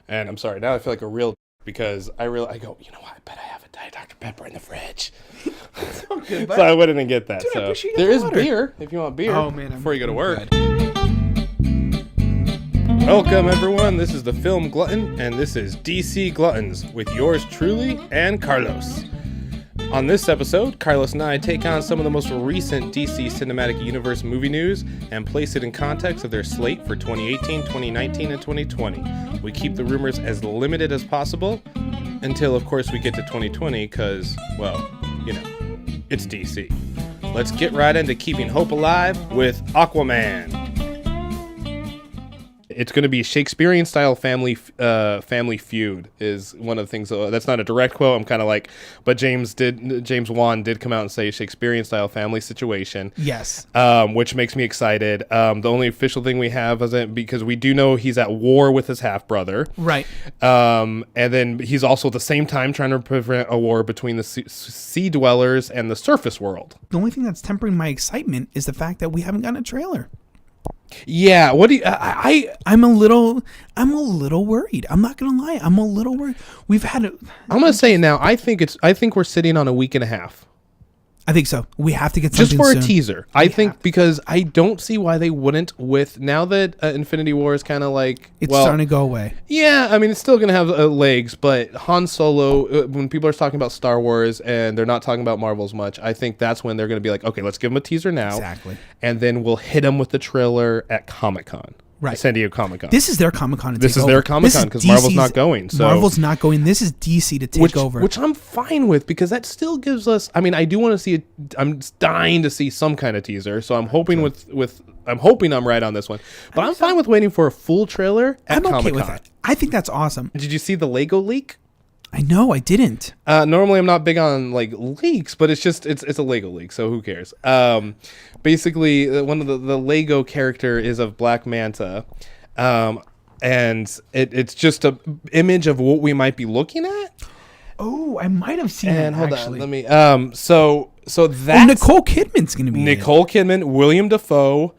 And I'm sorry, now I feel like a real because I go, you know what? I bet I have a Diet Dr. Pepper in the fridge. So good, bud. So I wouldn't get that. Dude, I so appreciate there the is water. beer if you want beer Oh, man, before you go to I'm work. good. Welcome, everyone. This is the Film Glutton, and this is DC Gluttons with yours truly and Carlos. On this episode, Carlos and I take on some of the most recent DC Cinematic Universe movie news and place it in context of their slate for 2018, 2019, and 2020. We keep the rumors as limited as possible until, of course, we get to 2020 because, well, you know, it's DC. Let's get right into keeping hope alive with Aquaman. It's going to be Shakespearean-style family feud is one of the things. That's not a direct quote. I'm kind of like, but James Wan did come out and say Shakespearean-style family situation. Yes. Which makes me excited. The only official thing we have is that because we do know he's at war with his half-brother. Right. And then he's also at the same time trying to prevent a war between the sea dwellers and the surface world. The only thing that's tempering my excitement is the fact that we haven't gotten a trailer. Yeah, what do you? I'm a little worried. I'm not gonna lie. I'm a little worried. We've had it. I'm gonna say it now. I think we're sitting on a week and a half. I think so. We have to get something Just for soon. a teaser. I think because I don't see why they wouldn't with now that Infinity War is kind of like It's starting to go away. Yeah, I mean it's still gonna have legs, but Han Solo. When people are talking about Star Wars and they're not talking about Marvel as much, I think that's when they're gonna be like, okay, let's give them a teaser now, Exactly. and then we'll hit them with the trailer at Comic-Con. Right. San Diego Comic-Con. This is their Comic-Con to This take is over. their Comic-Con because Marvel's not going. So Marvel's not going. This is DC to take over. Which I'm fine with because that still gives us. I mean, I do want to see. I'm dying to see some kind of teaser. So I'm hoping I'm hoping I'm right on this one. But I'm fine with waiting for a full trailer at Comic-Con. okay with that. I think that's awesome. Did you see the Lego leak? I know. I didn't. Normally I'm not big on like leaks, but it's a Lego leak, so who cares? Basically, one of the Lego character is of Black Manta. And it's just a image of what we might be looking at. Oh, I might have seen And that, hold actually. on, let me. So that Nicole Kidman's going to be Nicole Kidman, William Dafoe,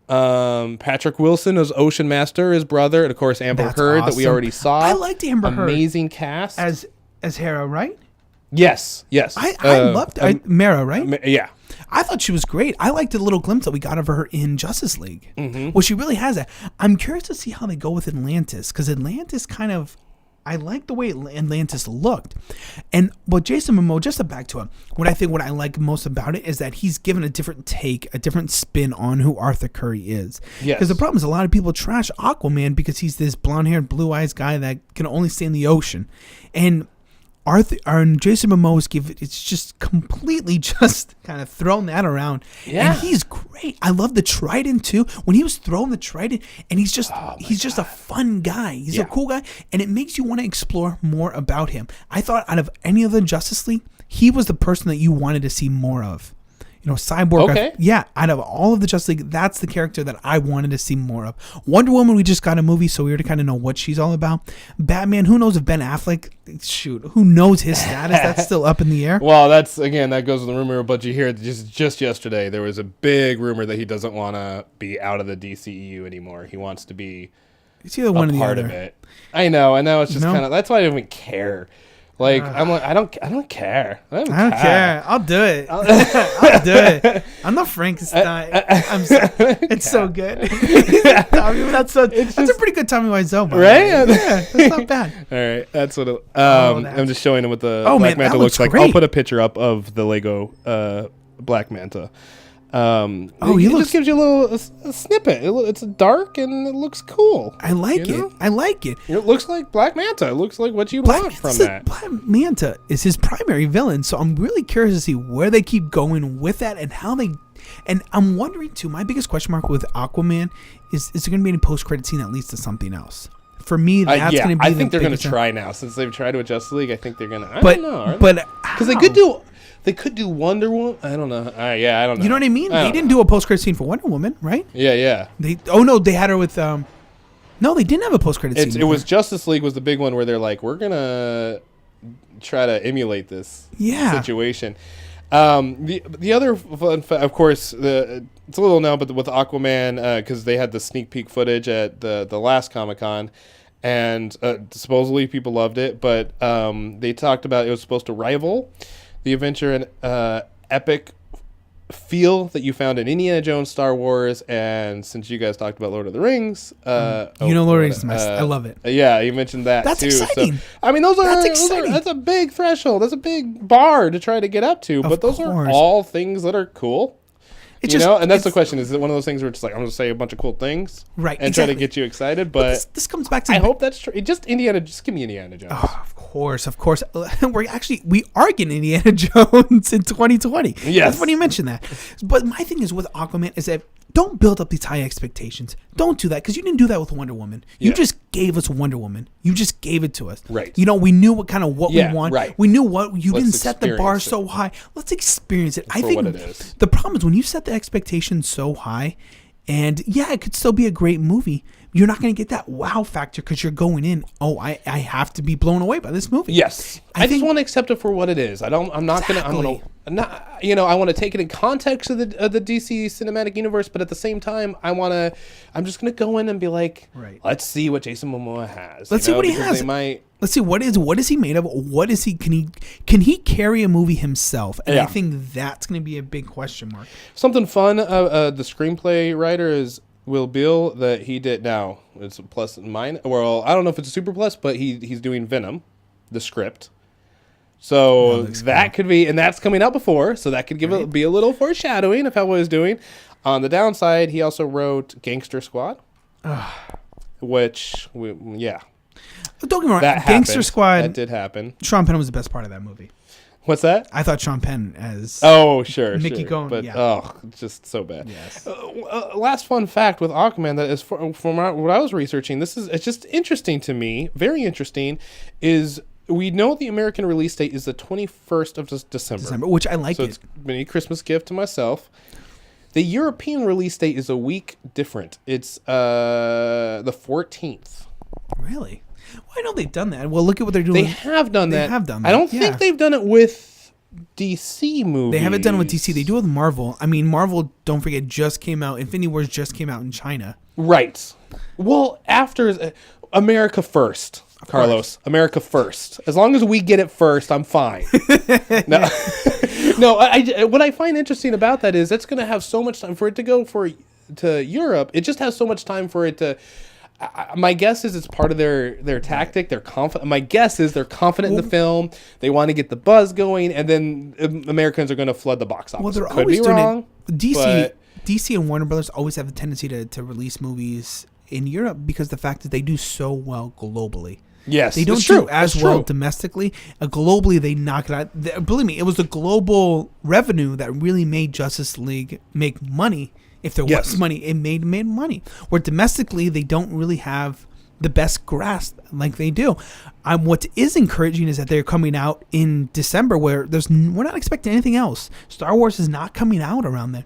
Patrick Wilson as Ocean Master, his brother, and of course Amber That's Heard that we awesome. already saw. I liked Amber Heard. Amazing cast. as Hera, right? Yes. I loved Mara, right? Yeah. I thought she was great. I liked the little glimpse that we got of her in Justice League. Mm-hmm. Well, she really has that. I'm curious to see how they go with Atlantis, because Atlantis I like the way Atlantis looked. And Jason Momoa, just to back to him, what I like most about it is that he's given a different take, a different spin on who Arthur Curry is. Yes. Because the problem is a lot of people trash Aquaman because he's this blonde-haired, blue-eyed guy that can only stay in the ocean. And Jason Momoa's it's just completely just kind of thrown that around. Yeah. And he's great. I love the trident too. When he was throwing the trident, and he's just a fun guy. He's a cool guy, and it makes you want to explore more about him. I thought out of any of the Justice League, he was the person that you wanted to see more of. You know, Cyborg. Okay. Out of all of the Justice League, that's the character that I wanted to see more of. Wonder Woman, we just got a movie, so we already kind of know what she's all about. Batman, who knows if Ben Affleck, who knows his status? That's still up in the air. Well, that goes with the rumor, but you hear just yesterday, there was a big rumor that he doesn't want to be out of the DCEU anymore. He wants to be It's either one or the part other. of it. I know. It's just kind of, that's why I don't even care. Like, I'm like, I don't care. I don't care. I'll do it. I'll do it. I'm not Frankenstein. It's so good. That's a pretty good Tommy Wiseau, right? Yeah, that's not bad. All right, that's what. I'm just showing him what the Black Manta looks like. Great. I'll put a picture up of the Lego Black Manta. It just gives you a snippet. It's dark and it looks cool. I like it. I like it. It looks like Black Manta. It looks like what you want from that. Black Manta is his primary villain, so I'm really curious to see where they keep going with that and how they. And I'm wondering too. My biggest question mark with Aquaman is there going to be any post-credit scene that leads to something else? For me, that's going to be. I think they're going to try now since they've tried with Justice League. I think they're going to. But don't know, because they could do. They could do Wonder Woman. I don't know. I don't know. You know what I mean? They didn't do a post-credit scene for Wonder Woman, right? Yeah. They had her with. No, they didn't have a post-credit scene. It was Justice League was the big one where they're like, we're gonna try to emulate this situation. The other fun of course, it's a little now, but with Aquaman, because they had the sneak peek footage at the last Comic-Con. and supposedly people loved it, but they talked about it was supposed to rival the adventure and epic feel that you found in Indiana Jones, Star Wars, and since you guys talked about Lord of the Rings, Lord of the Rings is I love it. Yeah, you mentioned that That's too. exciting. So, I mean, that's a big threshold. That's a big bar to try to get up to. But those are all things that are cool. And that's the question: is it one of those things where it's like I'm going to say a bunch of cool things, right? And try to get you excited? But this comes back to I hope that's true. Just give me Indiana Jones. Oh, of course. We are getting Indiana Jones in 2020. Yes, that's funny you mention that. But my thing is with Aquaman is that don't build up these high expectations. Don't do that because you didn't do that with Wonder Woman. You just gave us Wonder Woman. You just gave it to us. Right. We knew what we want. Right. We knew what you didn't set the bar so high. Let's experience it. I think what it is. The problem is when you set the expectations so high, and it could still be a great movie. You're not going to get that wow factor because you're going in. Oh, I have to be blown away by this movie. Yes, I just want to accept it for what it is. I want to take it in context of the DC cinematic universe, but at the same time, I'm just going to go in and be like, let's see what Jason Momoa has. Let's see what he has. Let's see what is he made of? What is he? Can he carry a movie himself? And I think that's going to be a big question mark. Something fun. The screenplay writer is Will Beall that he did. Now it's a plus and minus. Well, I don't know if it's a super plus, but he's doing Venom, the script. So that could be, and that's coming out before, so that could be a little foreshadowing of how what he's doing. On the downside, he also wrote Gangster Squad, which Don't get me wrong, Gangster Squad. That did happen. Sean Penn was the best part of that movie. What's that? I thought Sean Penn as Mickey Cohen, but it's just so bad. Yes. Last fun fact with Aquaman that is from what I was researching. It's just interesting to me, very interesting, is we know the American release date is the 21st of December, which I like. So it's been a Christmas gift to myself. The European release date is a week different. It's the 14th. Really? Well, I know they've done that. Well, look at what they're doing. They have done that. I don't think they've done it with DC movies. They haven't done it with DC. They do it with Marvel. I mean, Marvel, don't forget, just came out. Infinity Wars just came out in China. Right. Well, after America first, Carlos. America first. As long as we get it first, I'm fine. No. No, what I find interesting about that is that's going to have so much time for it to go to Europe. It just has so much time for it to. My guess is it's part of their tactic. They're confident. My guess is they're confident in the film. They want to get the buzz going, and then Americans are going to flood the box office. Well, they're Could always be doing wrong. It. DC and Warner Brothers always have the tendency to release movies in Europe because the fact that they do so well globally. Yes, they don't do as well domestically. Globally, they knock it out. Believe me, it was the global revenue that really made Justice League make money. If there was money, it made money. Where domestically, they don't really have the best grasp like they do. What is encouraging is that they're coming out in December, where we're not expecting anything else. Star Wars is not coming out around there.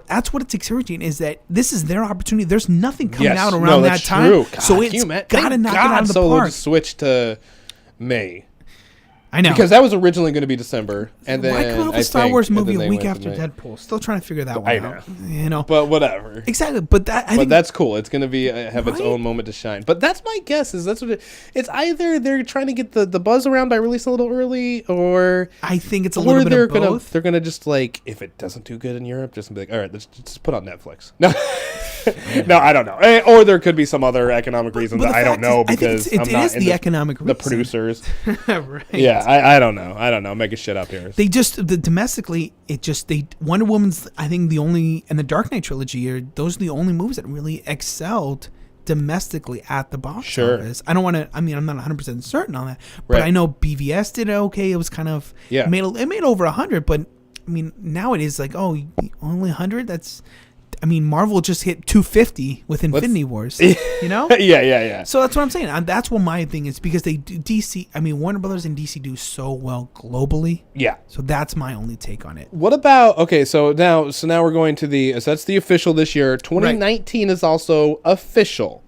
That's what it's encouraging is that this is their opportunity. There's nothing coming out around that time, God, so it's got to knock it out of the park. Just switch to May. I know. Because that was originally going to be December. And then why come out with a Star Wars movie a week after Deadpool? Still trying to figure that one out. You know. But whatever. Exactly. But I think that's cool. It's going to be have its own moment to shine. But that's my guess is that's what it's either they're trying to get the buzz around by releasing a little early, or I think it's a little bit of both. They're going to just like, if it doesn't do good in Europe, just be like, all right, let's just put on Netflix. No. No, I don't know. Or there could be some other economic reasons that I don't know because I'm not in the producers. Right. Yeah, I don't know. I don't know. I'm making shit up here. They just domestically, Wonder Woman's, I think the only, and the Dark Knight trilogy those are the only movies that really excelled domestically at the box office. I don't want to. I mean, I'm not 100% certain on that, but I know BVS did okay. It was kind of it made over 100, but I mean now it is like only 100. That's. I mean, Marvel just hit 250 with Infinity Wars, you know? Yeah. So that's what I'm saying. That's what my thing is because they do DC. I mean, Warner Brothers and DC do so well globally. Yeah. So that's my only take on it. What about so now we're going to so that's the official this year. 2019 is also official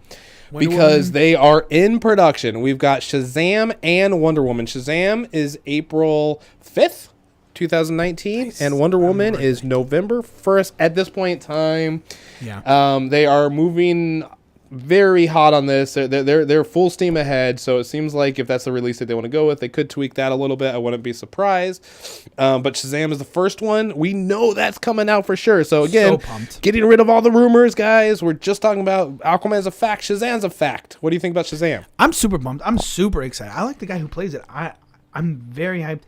because they are in production. We've got Shazam and Wonder Woman. Shazam is April 5th. 2019 and Wonder Woman is November 1st at this point in time. Yeah. They are moving very hot on this. They're full steam ahead. So it seems like if that's the release that they want to go with, they could tweak that a little bit. I wouldn't be surprised. But Shazam is the first one. We know that's coming out for sure. So again, getting rid of all the rumors, guys. We're just talking about Aquaman's a fact. Shazam's a fact. What do you think about Shazam? I'm super pumped. I'm super excited. I like the guy who plays it. I'm very hyped.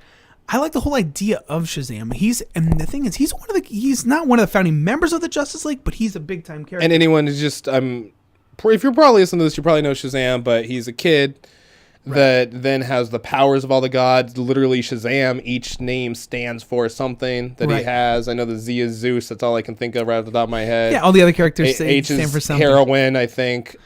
I like the whole idea of Shazam. And the thing is, he's not one of the founding members of the Justice League, but he's a big time character. And anyone who's just if you're probably listening to this, you probably know Shazam, but he's a kid that then has the powers of all the gods. Literally, Shazam, each name stands for something that he has. I know the Z is Zeus. That's all I can think of right off the top of my head. Yeah, all the other characters stand for something. Heroine, I think.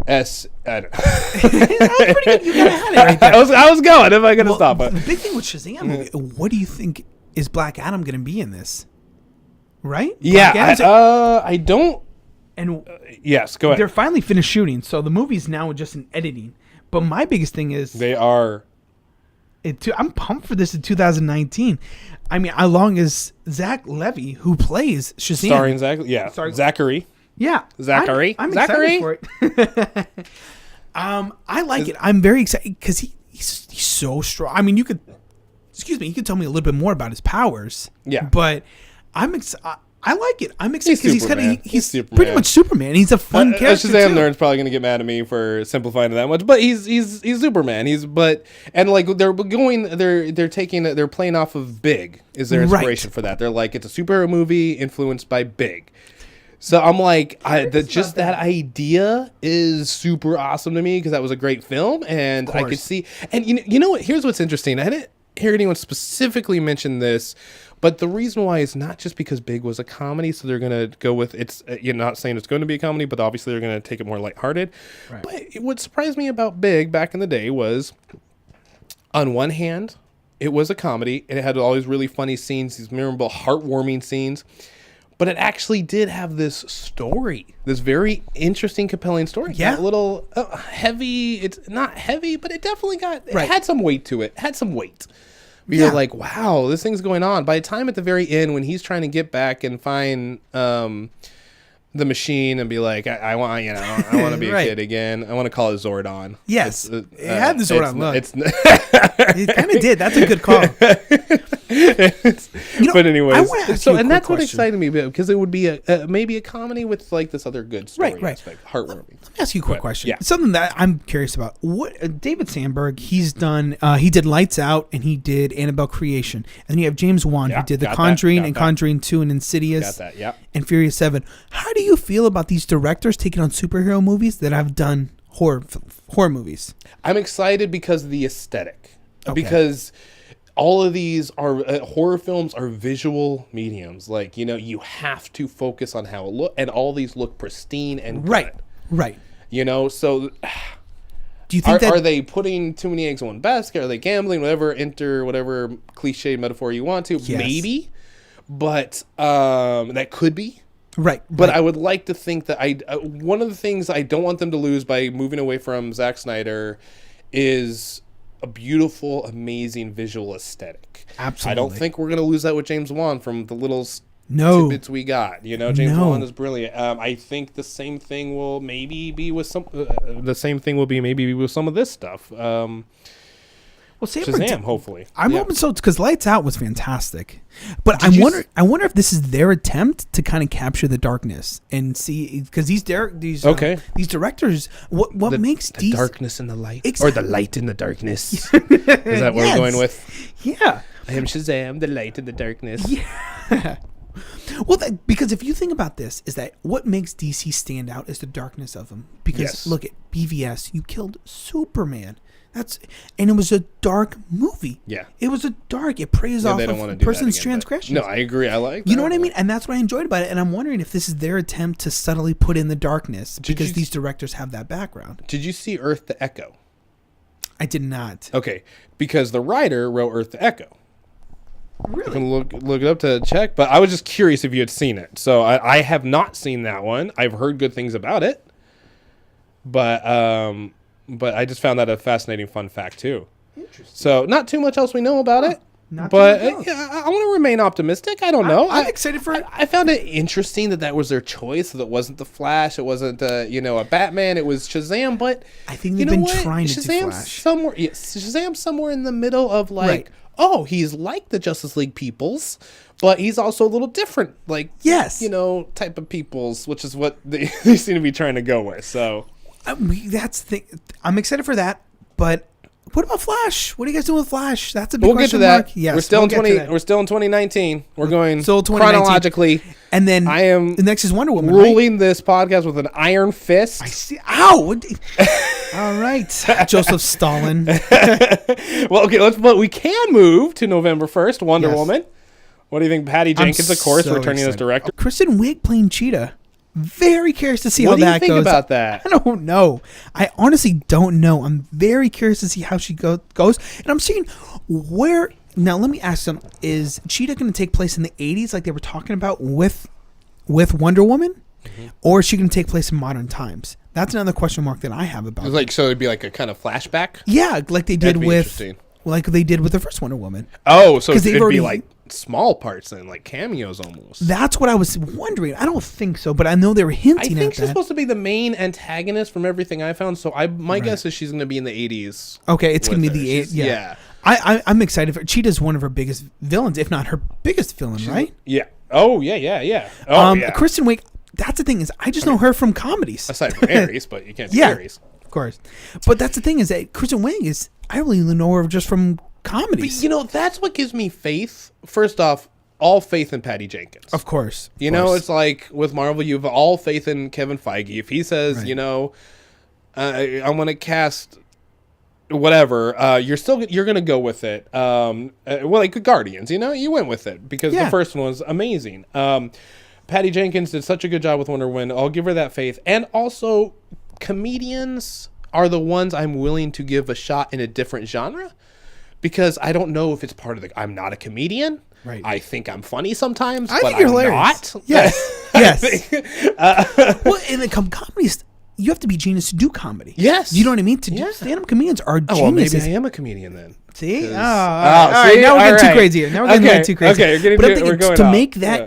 S. I don't know. That was pretty good. You kind of had it right there. I was going. Am I going to stop it? The big thing with Shazam, what do you think is Black Adam going to be in this? Right? Yeah, I don't. And yes, go ahead. They're finally finished shooting, so the movie's now just in editing. But my biggest thing is they are. I'm pumped for this in 2019. I mean, how long is Zach Levy, who plays Shazam, starring Zachary? Yeah, Zachary. I'm excited for it. I like it. I'm very excited because he's so strong. I mean, you could tell me a little bit more about his powers. Yeah, but I'm excited. I like it. I'm excited because he's pretty much Superman. He's a fun character. Shazam nerd's probably gonna get mad at me for simplifying it that much, but he's Superman. They're playing off of Big is their inspiration for that. They're like, it's a superhero movie influenced by Big. So I'm like, that idea is super awesome to me because that was a great film, and I could see. And you know what? Here's what's interesting. I didn't hear anyone specifically mention this, but the reason why is not just because Big was a comedy, so they're gonna go with it's. You're not saying it's going to be a comedy, but obviously they're gonna take it more lighthearted. Right. But what surprised me about Big back in the day was, on one hand, it was a comedy and it had all these really funny scenes, these memorable, heartwarming scenes. But it actually did have this story, this very interesting, compelling story. Yeah. A little heavy. It's not heavy, but it definitely had some weight to it. Had some weight. You're like, wow, this thing's going on. By the time at the very end, when he's trying to get back and find the machine and be like, I want to be a kid again. I want to call it Zordon. Yes, it had the Zordon look. It kind of did. That's a good call. But anyways, that's what excited me because it would be maybe a comedy with like this other good story aspect, heartwarming. Let me ask you a quick question. Yeah. Something that I'm curious about. What David Sandberg? He's done. He did Lights Out and he did Annabelle Creation, and then you have James Wan who did The Conjuring and Conjuring 2 and Insidious. Got that. Yeah. And Furious 7. How do you feel about these directors taking on superhero movies that have done horror movies? I'm excited because of the aesthetic. Okay. Because all of these are horror films are visual mediums. Like, you have to focus on how it look, and all these look pristine and good. Right. So do you think are they putting too many eggs in one basket? Are they gambling? Whatever cliche metaphor you want to. Yes. Maybe. But that could be. Right. But I would like to think that one of the things I don't want them to lose by moving away from Zack Snyder is a beautiful, amazing visual aesthetic. Absolutely. I don't think we're going to lose that with James Wan from the little tidbits we got. James Wan is brilliant. I think the same thing will maybe be with some of this stuff. Shazam, hopefully. I'm hoping so because Lights Out was fantastic, but I wonder if this is their attempt to kind of capture the darkness and see because these directors, what makes the darkness and the light, exactly. Or the light in the darkness? Is that what we're going with? Yeah, I am Shazam, the light in the darkness. Yeah. Well, because if you think about this, is that what makes DC stand out is the darkness of them. Because look at BVS, you killed Superman. And it was a dark movie. Yeah. It was it preys off of a person's transgressions. No, I agree. I like that. You know what I mean? And that's what I enjoyed about it. And I'm wondering if this is their attempt to subtly put in the darkness because these directors have that background. Did you see Earth to Echo? I did not. Okay. Because the writer wrote Earth to Echo. Really? You can look it up to check. But I was just curious if you had seen it. So I have not seen that one. I've heard good things about it. But I just found that a fascinating fun fact too. Interesting. So not too much else we know about it. But I want to remain optimistic. I don't know. I'm excited for it. I found it interesting that was their choice. That it wasn't the Flash. It wasn't a Batman. It was Shazam. But I think they've been trying to do Flash. Shazam's somewhere in the middle of oh, he's like the Justice League peoples, but he's also a little different, type of peoples, which is what they seem to be trying to go with. So that's the thing. I'm excited for that, but. What about Flash? What are you guys doing with Flash? That's a big question mark. Yes, we're still in 2019. We're going still chronologically, and then the next is Wonder Woman. Ruling this podcast with an iron fist. I see. Ow! All right, Joseph Stalin. Well, okay, but we can move to November 1st. Wonder Woman. What do you think? Patty Jenkins, of course, returning as director. Kristen Wiig playing Cheetah. Very curious to see how that goes. What do you think about that? I don't know. I honestly don't know. I'm very curious to see how she goes. And I'm seeing where... Now, let me ask them. Is Cheetah going to take place in the 80s like they were talking about with Wonder Woman? Mm-hmm. Or is she going to take place in modern times? That's another question mark that I have about it. So it'd be like a kind of flashback? Yeah, like they did with the first Wonder Woman. Oh, so it'd be like small parts and like cameos almost. That's what I was wondering. I don't think so, but I know they were hinting at that. I think she's supposed to be the main antagonist from everything I found, so my guess is she's going to be in the 80s. Okay, it's going to be the 80s. Yeah. I'm excited for Cheetah's one of her biggest villains, if not her biggest villain, right? Yeah. Oh, yeah. Oh, yeah. Kristen Wiig, that's the thing is I just know her from comedies. Aside from Aries, but you can't see Aries. Of course. But that's the thing is that Kristen Wiig I really know her just from comedies. But, that's what gives me faith. First off, all faith in Patty Jenkins. Of course. It's like with Marvel, you have all faith in Kevin Feige. If he says, I want to cast whatever, you're going to go with it. Like Guardians, you went with it because the first one was amazing. Patty Jenkins did such a good job with Wonder Woman. I'll give her that faith. And also, comedians are the ones I'm willing to give a shot in a different genre. Because I don't know if it's part of I'm not a comedian. Right. I think I'm funny sometimes, but I'm not. Yes. Yes. Well, in the comedies, you have to be genius to do comedy. Yes. You know what I mean? To do stand-up comedians are geniuses. Well, maybe I am a comedian then. See? All right. Now we're getting too crazy here. Now we're getting way too crazy. Okay, we're going to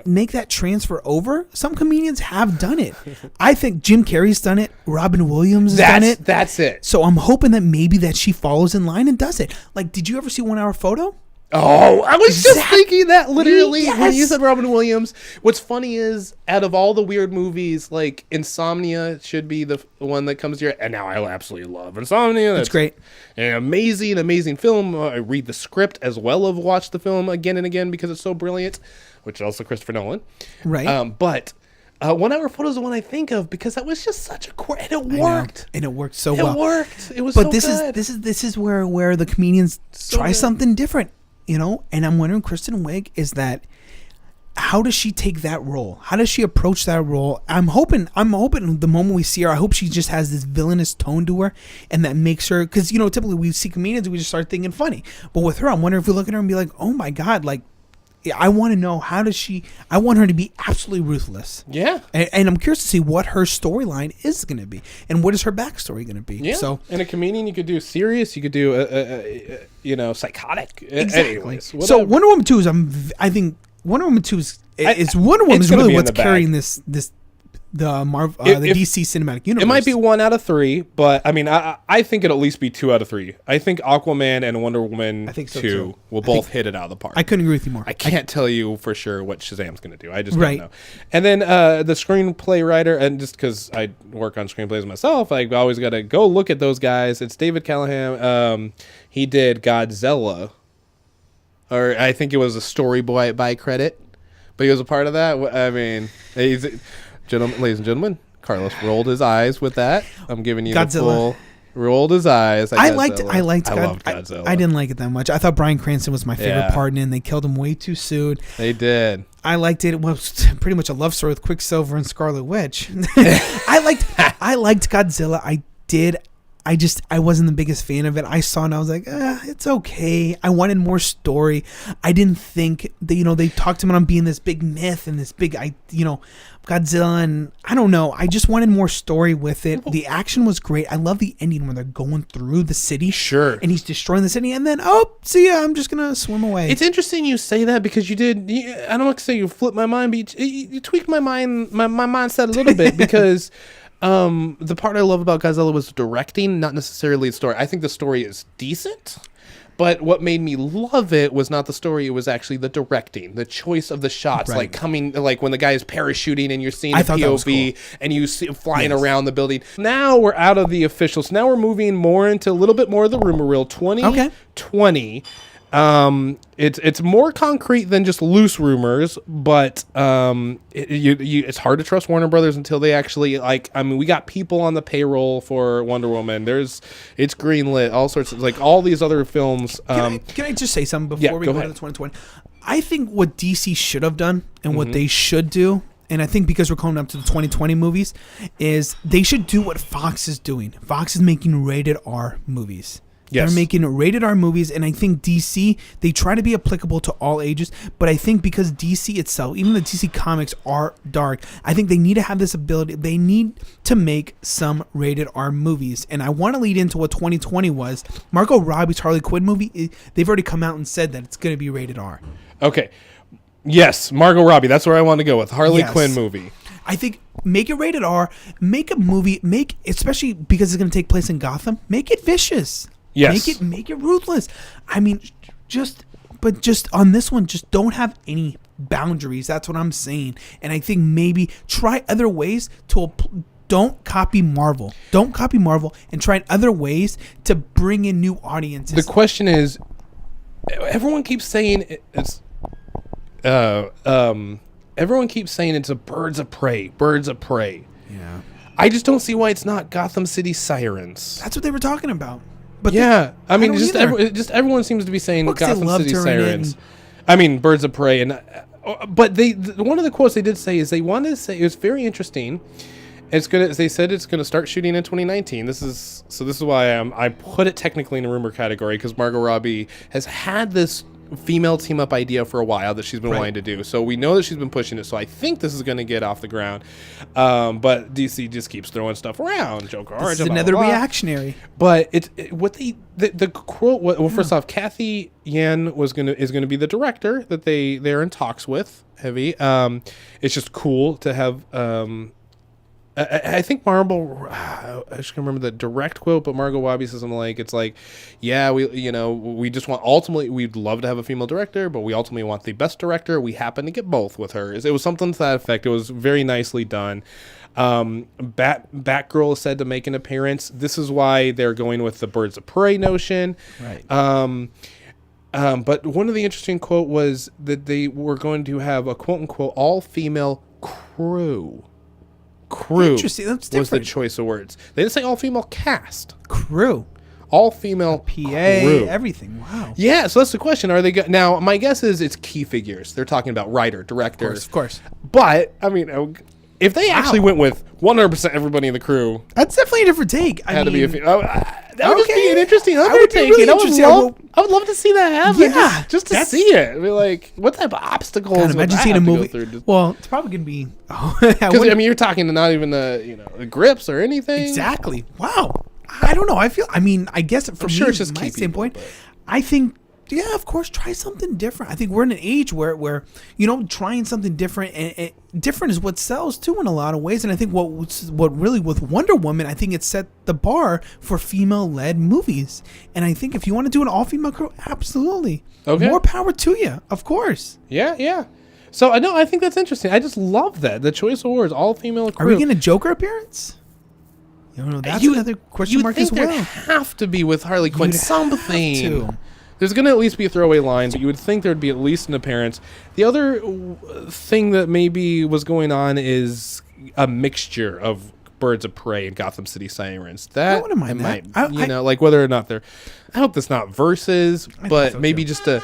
make that transfer over, some comedians have done it. I think Jim Carrey's done it. Robin Williams has done it. That's it. So I'm hoping that maybe that she follows in line and does it. Like, did you ever see 1 Hour Photo? Oh, I was just thinking that literally when you said Robin Williams. What's funny is, out of all the weird movies, like Insomnia should be the one that comes to your... And now I absolutely love Insomnia. That's great. An amazing film. I read the script as well as watch the film again and again because it's so brilliant, which is also Christopher Nolan. Right. But 1 Hour Photo is the one I think of because that was just such a... And it worked. And it worked so well. It worked. It was so good. But this is where the comedians try something different. And I'm wondering, Kristen Wiig, is that how does she take that role? How does she approach that role? I'm hoping the moment we see her, I hope she just has this villainous tone to her, and that makes her, because typically we see comedians, we just start thinking funny, but with her, I'm wondering if we look at her and be like, oh my god, like, I want to know I want her to be absolutely ruthless. Yeah. And I'm curious to see what her storyline is going to be. And what is her backstory going to be. Yeah. So, and a comedian, you could do serious, you could do, psychotic. Exactly. Anyways, so Wonder Woman 2 I think Wonder Woman 2 is Wonder Woman is really what's carrying this the DC cinematic universe. It might be 1 out of 3, but I mean, I think it'll at least be 2 out of 3. I think Aquaman and Wonder Woman 2 will both hit it out of the park. I couldn't agree with you more. I can't tell you for sure what Shazam's going to do. I just don't know. And then the screenplay writer, and just because I work on screenplays myself, I always got to go look at those guys. It's David Callahan. He did Godzilla, or I think it was a story by credit, but he was a part of that. I mean, ladies and gentlemen, Carlos rolled his eyes with that. I'm giving you Godzilla. The full rolled his eyes. I liked Godzilla. I didn't like it that much. I thought Bryan Cranston was my favorite part, and they killed him way too soon. They did. I liked it. It was pretty much a love story with Quicksilver and Scarlet Witch. I liked Godzilla. I did. I wasn't the biggest fan of it. I saw it and I was like, it's okay. I wanted more story. I didn't think that, they talked about him being this big myth and this big, Godzilla, and I don't know. I just wanted more story with it. The action was great. I love the ending when they're going through the city. Sure. And he's destroying the city, and then, see ya, I'm just going to swim away. It's interesting you say that because I don't want to say you flipped my mind, but you tweaked my mind, my mindset a little bit because the part I love about Godzilla was directing, not necessarily the story. I think the story is decent. But what made me love it was not the story; it was actually the directing, the choice of the shots, Right. like when the guy is parachuting and you're seeing I a thought that was POV cool. and you see him flying around the building. Now we're out of the officials. Now we're moving more into a little bit more of the rumor reel. 2020. It's more concrete than just loose rumors, but it's hard to trust Warner Brothers until they actually we got people on the payroll for Wonder Woman. It's greenlit, all sorts of all these other films. Can I just say something before we go to the 2020? I think what DC should have done and what they should do, and I think because we're coming up to the 2020 movies, is they should do what Fox is doing. Fox is making rated R movies. Yes. They're making rated R movies, and I think DC, they try to be applicable to all ages, but I think because DC itself, even the DC comics are dark, I think they need to have this ability. They need to make some rated R movies, and I want to lead into what 2020 was. Margot Robbie's Harley Quinn movie, they've already come out and said that it's going to be rated R. Okay. Yes, Margot Robbie. That's where I want to go with Harley Quinn movie. I think make it rated R, make a movie, especially because it's going to take place in Gotham, make it vicious. Yes. Make it ruthless. I mean, just on this one, just don't have any boundaries. That's what I'm saying. And I think maybe try other ways don't copy Marvel. Don't copy Marvel and try other ways to bring in new audiences. The question is, everyone keeps saying it's everyone keeps saying it's a Birds of Prey. Yeah. I just don't see why it's not Gotham City Sirens. That's what they were talking about. But I mean, don't just everyone seems to be saying Gotham City her Sirens. I mean, Birds of Prey, but one of the quotes they did say is they wanted to say, it was very interesting. They said it's gonna start shooting in 2019. This is why I put it technically in a rumor category, because Margot Robbie has had this female team up idea for a while that she's been wanting to do. So we know that she's been pushing it. So I think this is going to get off the ground. But DC just keeps throwing stuff around. Joker, this is another reactionary. But the quote. Well, first off, Kathy Yan is going to be the director that they're in talks with. Heavy. It's just cool to have. I think Marvel, I just can't remember the direct quote, but Margot Robbie says something like, we just want, ultimately, we'd love to have a female director, but we ultimately want the best director. We happen to get both with her. It was something to that effect. It was very nicely done. Batgirl is said to make an appearance. This is why they're going with the Birds of Prey notion. Right. But one of the interesting quote was that they were going to have a quote-unquote all-female crew. Interesting. That's different. Was the choice of words. They didn't say all-female cast. Crew. All-female PA, crew. everything. Wow. Yeah, so that's the question. Are they now, my guess is it's key figures. They're talking about writer, director. Of course. But, I mean, if they actually went with 100% everybody in the crew. That's definitely a different take. That would just be an interesting undertaking. Really I would love to see that happen. Yeah. Just to see it. I mean, like, what type of obstacles would imagine I seeing have a to movie. go through? Well, it's probably going to be... Because, I mean, you're talking to not even the grips or anything. Exactly. Wow. I don't know. I guess from it's just my key standpoint, people, I think, yeah, of course, try something different. I think we're in an age where trying something different and different is what sells too in a lot of ways. And I think what really with Wonder Woman, I think it set the bar for female-led movies. And I think if you want to do an all-female crew, absolutely, more power to you. Of course. Yeah. So I think that's interesting. I just love that the choice of words, all-female crew. Are we getting a Joker appearance? That's another question mark as well. You think there'd have to be with Harley Quinn something. There's going to at least be a throwaway line, but you would think there'd be at least an appearance. The other thing that maybe was going on is a mixture of Birds of Prey and Gotham City Sirens. That I wouldn't mind that. Like whether or not they're... I hope that's not verses, but maybe just a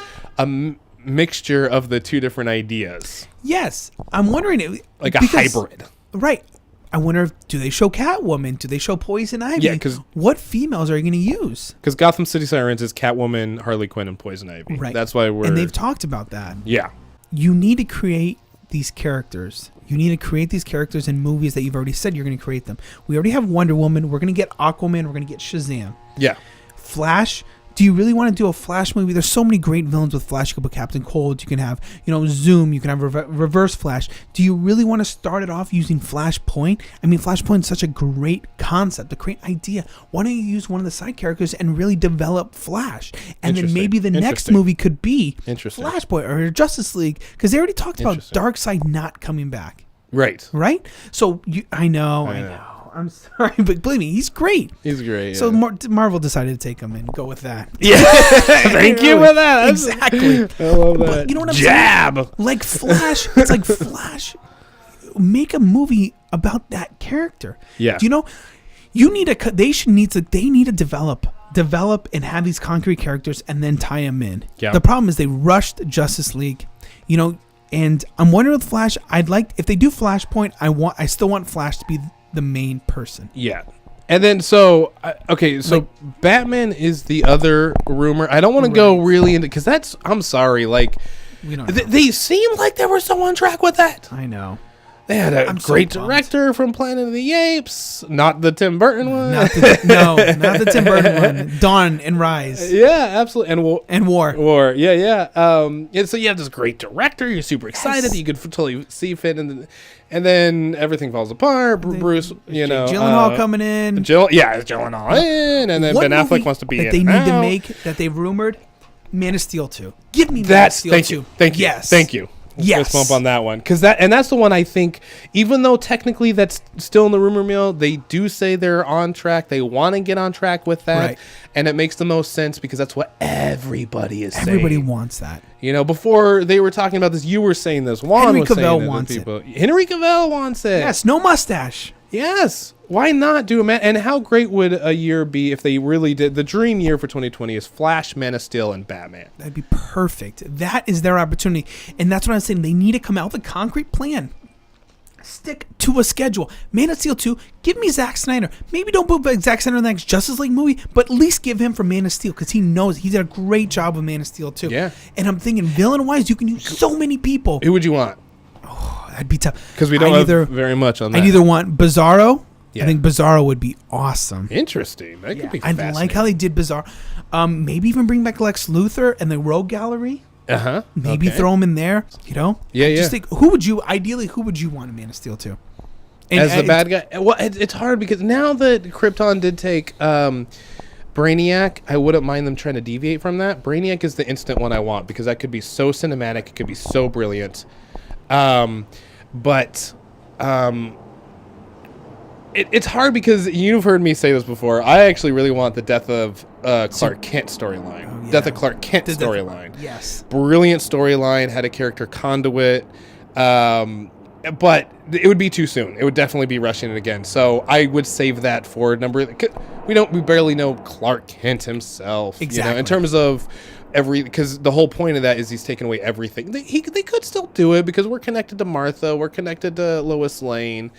mixture of the two different ideas. Yes. I'm wondering... Like a hybrid. Right. I wonder, do they show Catwoman? Do they show Poison Ivy? Yeah, because what females are you going to use? Because Gotham City Sirens is Catwoman, Harley Quinn, and Poison Ivy. Right. That's why And they've talked about that. Yeah. You need to create these characters. You need to create these characters in movies that you've already said you're going to create them. We already have Wonder Woman. We're going to get Aquaman. We're going to get Shazam. Yeah. Flash. Do you really want to do a Flash movie? There's so many great villains with Flash. You could put Captain Cold. You can have, Zoom. You can have Reverse Flash. Do you really want to start it off using Flashpoint? I mean, Flashpoint is such a great concept, a great idea. Why don't you use one of the side characters and really develop Flash? And then maybe the next movie could be Flashpoint or Justice League, because they already talked about Darkseid not coming back. Right. Right? So, I know. I'm sorry, but believe me, he's great. He's great. So Marvel decided to take him and go with that. Yeah. Thank you for that. Exactly. I love that. But you know what I'm saying? Like Flash. It's like Flash. Make a movie about that character. Yeah. You need they need to develop and have these concrete characters and then tie them in. Yeah. The problem is they rushed Justice League, and I'm wondering with Flash, if they do Flashpoint, I still want Flash to be the main person. Yeah. And then Batman is the other rumor. I don't want to go really into, because I'm sorry, they seemed like they were so on track with that. I know. They had a great director from Planet of the Apes, not the Tim Burton one. Not the Tim Burton one. Dawn and Rise. Yeah, absolutely. And War. War. Yeah. So you have this great director. You're super excited. Yes. You could totally see fit in, and then everything falls apart. Bruce, Gyllenhaal coming in. Gyllenhaal in, and then Ben Affleck wants to be in. They need to make that they've rumored. Man of Steel 2. Give me Man of Steel 2. Thank you. Yes. Thank you. Yes. Fist bump on that one, that's the one I think, even though technically that's still in the rumor mill, they do say they're on track. They want to get on track with that, right. And it makes the most sense because that's what everybody is saying. Everybody wants that. Before they were talking about this, you were saying this. Henry Cavill wants it. Henry Cavill wants it. Yes, no mustache. Yes. Why not do a man? And how great would a year be if they really did? The dream year for 2020 is Flash, Man of Steel, and Batman. That'd be perfect. That is their opportunity. And that's what I'm saying. They need to come out with a concrete plan. Stick to a schedule. Man of Steel 2, give me Zack Snyder. Maybe don't put Zack Snyder in the next Justice League movie, but at least give him for Man of Steel because he knows he did a great job with Man of Steel 2. Yeah. And I'm thinking villain-wise, you can use so many people. Who would you want? Oh, that'd be tough. Because we don't have very much on that. I'd either want Bizarro. Yeah. I think Bizarro would be awesome. Interesting. That could be fascinating. I like how they did Bizarro. Maybe even bring back Lex Luthor and the Rogue Gallery. Maybe throw him in there. Yeah. Just think, who would you want in Man of Steel 2? As the bad guy? Well, it's hard because now that Krypton did take Brainiac, I wouldn't mind them trying to deviate from that. Brainiac is the instant one I want because that could be so cinematic. It could be so brilliant. It's hard because you've heard me say this before. I actually really want the death of Clark Kent storyline. Oh, yeah. Death of Clark Kent storyline. Yes. Brilliant storyline. Had a character Conduit. But it would be too soon. It would definitely be rushing it again. So I would save that for we barely know Clark Kent himself. Exactly. In terms of because the whole point of that is he's taken away everything. They could still do it because we're connected to Martha. We're connected to Lois Lane.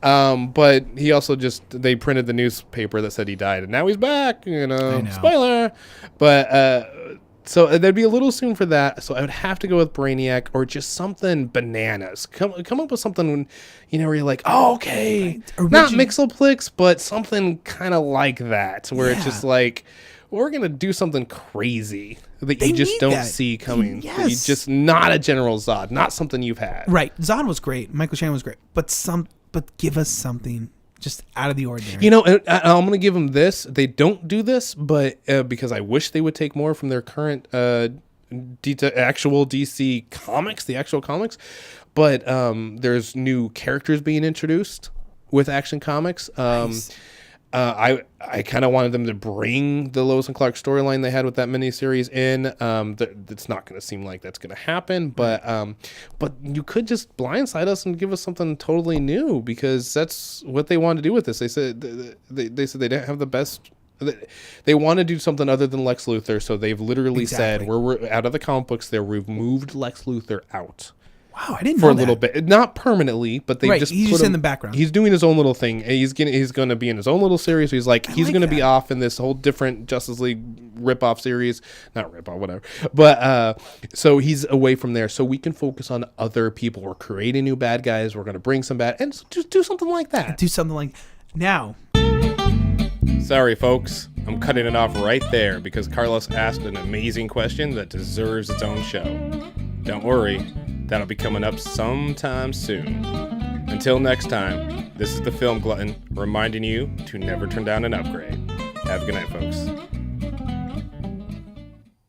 But he also they printed the newspaper that said he died and now he's back, I know. Spoiler. But, so that'd be a little soon for that. So I would have to go with Brainiac or just something bananas. Come up with something, where you're like, oh, okay, right. Not Mixoplex, but something kind of like that, where it's just like, we're going to do something crazy that you just don't see coming. Yes. You just not a General Zod, not something you've had. Right. Zod was great. Michael Shannon was great, but give us something just out of the ordinary. I'm going to give them this. They don't do this, but because I wish they would take more from their current actual DC comics, the actual comics. But there's new characters being introduced with Action Comics. Nice. I kind of wanted them to bring the Lois and Clark storyline they had with that miniseries in. It's not going to seem like that's going to happen, but you could just blindside us and give us something totally new because that's what they want to do with this. They said they didn't have the best. They want to do something other than Lex Luthor, so they've literally said we're out of the comic books. They removed Lex Luthor out. Wow, I didn't for know a little that. bit, not permanently, but they Right, just he's put just him in the background. He's doing his own little thing, and he's gonna be in his own little series. So he's like like gonna be that. off in this whole different Justice League rip-off series, not rip-off, whatever. But so he's away from there, so we can focus on other people. We're creating new bad guys. We're gonna bring some bad, and just do something like that. Do something like now. Sorry, folks. I'm cutting it off right there because Carlos asked an amazing question that deserves its own show. Don't worry, that'll be coming up sometime soon. Until next time, this is the Film Glutton reminding you to never turn down an upgrade. Have a good night, folks.